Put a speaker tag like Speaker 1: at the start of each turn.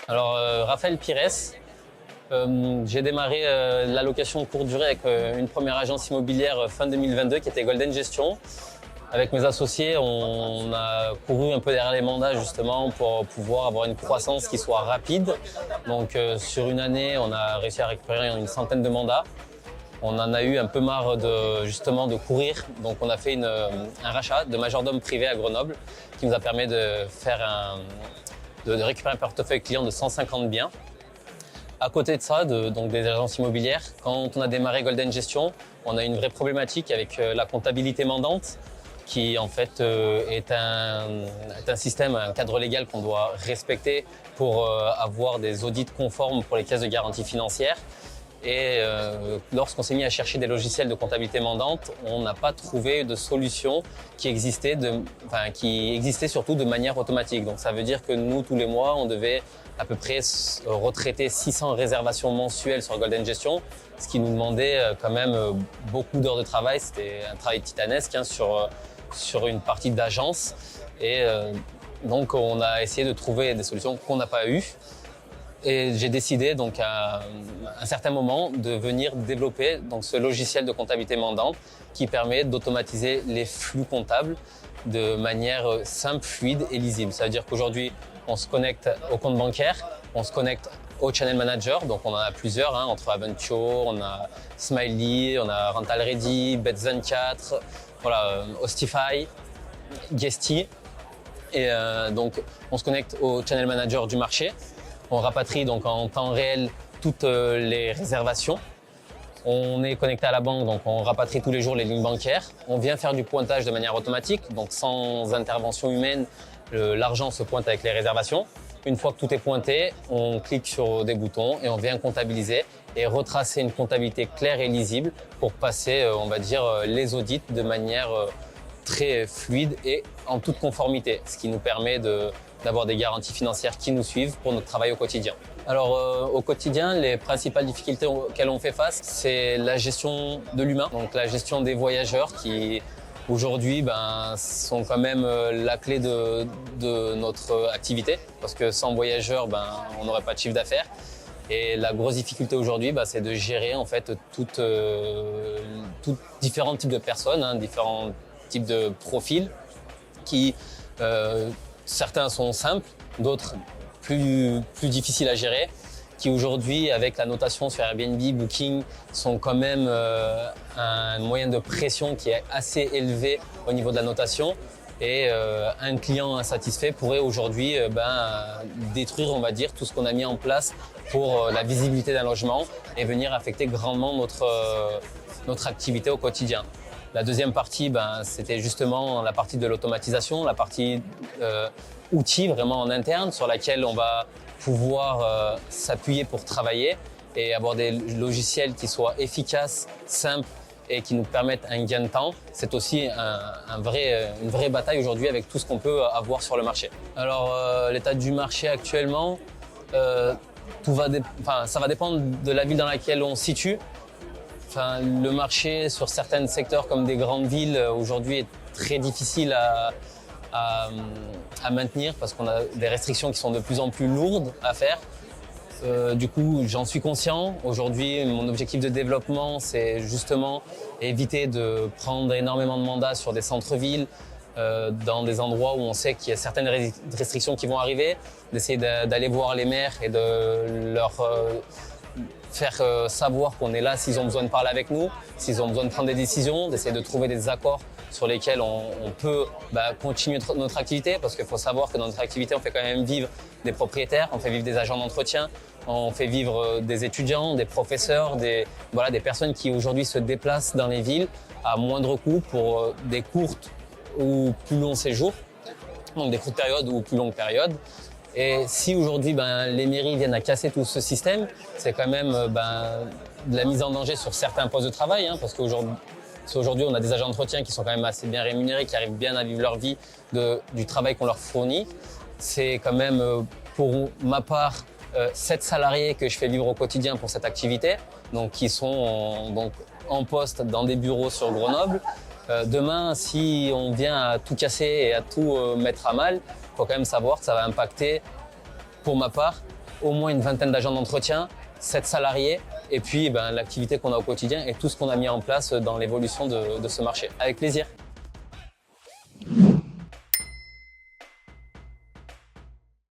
Speaker 1: Raphaël Pires, j'ai démarré la location courte durée avec une première agence immobilière fin 2022 qui était Golden Gestion. Avec mes associés, on a couru un peu derrière les mandats justement pour pouvoir avoir une croissance qui soit rapide. Donc sur une année, on a réussi à récupérer une centaine de mandats. On en a eu un peu marre justement de courir, donc on a fait un rachat de majordome privé à Grenoble qui nous a permis de récupérer un portefeuille client de 150 biens. À côté de ça, donc des agences immobilières, quand on a démarré Golden Gestion, on a eu une vraie problématique avec la comptabilité mandante, qui en fait est un système, un cadre légal qu'on doit respecter pour avoir des audits conformes pour les caisses de garantie financière. Et lorsqu'on s'est mis à chercher des logiciels de comptabilité mandante, on n'a pas trouvé de solution qui existait surtout de manière automatique. Donc ça veut dire que nous, tous les mois, on devait à peu près retraiter 600 réservations mensuelles sur Golden Gestion, ce qui nous demandait quand même beaucoup d'heures de travail. C'était un travail titanesque sur une partie d'agence. Et donc on a essayé de trouver des solutions qu'on n'a pas eues. Et j'ai décidé donc à un certain moment de venir développer donc ce logiciel de comptabilité mandante qui permet d'automatiser les flux comptables de manière simple, fluide et lisible. Ça veut dire qu'aujourd'hui, on se connecte au compte bancaire, on se connecte au channel manager, donc on en a plusieurs, entre Aventio, on a Smiley, on a Rental Ready, Bet24, Hostify, Guesty. Et donc on se connecte au channel manager du marché. On rapatrie donc en temps réel toutes les réservations. On est connecté à la banque, donc on rapatrie tous les jours les lignes bancaires. On vient faire du pointage de manière automatique, donc sans intervention humaine, l'argent se pointe avec les réservations. Une fois que tout est pointé, on clique sur des boutons et on vient comptabiliser et retracer une comptabilité claire et lisible pour passer, les audits de manière très fluide et en toute conformité, ce qui nous permet d'avoir des garanties financières qui nous suivent pour notre travail au quotidien. Au quotidien, les principales difficultés auxquelles on fait face, c'est la gestion de l'humain, donc la gestion des voyageurs qui aujourd'hui sont quand même la clé de notre activité, parce que sans voyageurs, on n'aurait pas de chiffre d'affaires. Et la grosse difficulté aujourd'hui, c'est de gérer en fait toutes différents types de personnes, différents types de profils qui certains sont simples, d'autres plus difficiles à gérer, qui aujourd'hui, avec la notation sur Airbnb, Booking, sont quand même un moyen de pression qui est assez élevé au niveau de la notation. Et un client insatisfait pourrait aujourd'hui détruire, on va dire, tout ce qu'on a mis en place pour la visibilité d'un logement et venir affecter grandement notre activité au quotidien. La deuxième partie, c'était justement la partie de l'automatisation, la partie outils vraiment en interne sur laquelle on va pouvoir s'appuyer pour travailler et avoir des logiciels qui soient efficaces, simples et qui nous permettent un gain de temps. C'est aussi une vraie bataille aujourd'hui avec tout ce qu'on peut avoir sur le marché. L'état du marché actuellement, ça va dépendre de la ville dans laquelle on se situe. Le marché sur certains secteurs comme des grandes villes aujourd'hui est très difficile à maintenir parce qu'on a des restrictions qui sont de plus en plus lourdes à faire. Du coup, j'en suis conscient. Aujourd'hui, mon objectif de développement, c'est justement éviter de prendre énormément de mandats sur des centres-villes, dans des endroits où on sait qu'il y a certaines restrictions qui vont arriver, d'essayer d'aller voir les maires et de leur faire savoir qu'on est là s'ils ont besoin de parler avec nous, s'ils ont besoin de prendre des décisions, d'essayer de trouver des accords sur lesquels on peut continuer notre activité, parce qu'il faut savoir que dans notre activité, on fait quand même vivre des propriétaires, on fait vivre des agents d'entretien, on fait vivre des étudiants, des professeurs, des personnes qui aujourd'hui se déplacent dans les villes à moindre coût pour des courtes ou plus longs séjours, donc des courtes périodes ou plus longues périodes. Et si aujourd'hui les mairies viennent à casser tout ce système, c'est quand même de la mise en danger sur certains postes de travail, parce qu'aujourd'hui on a des agents d'entretien qui sont quand même assez bien rémunérés, qui arrivent bien à vivre leur vie du travail qu'on leur fournit. C'est quand même pour ma part 7 salariés que je fais vivre au quotidien pour cette activité, donc qui sont en poste dans des bureaux sur Grenoble. Demain, si on vient à tout casser et à tout mettre à mal, il faut quand même savoir que ça va impacter, pour ma part, au moins une vingtaine d'agents d'entretien, 7 salariés, et puis l'activité qu'on a au quotidien et tout ce qu'on a mis en place dans l'évolution de ce marché. Avec plaisir.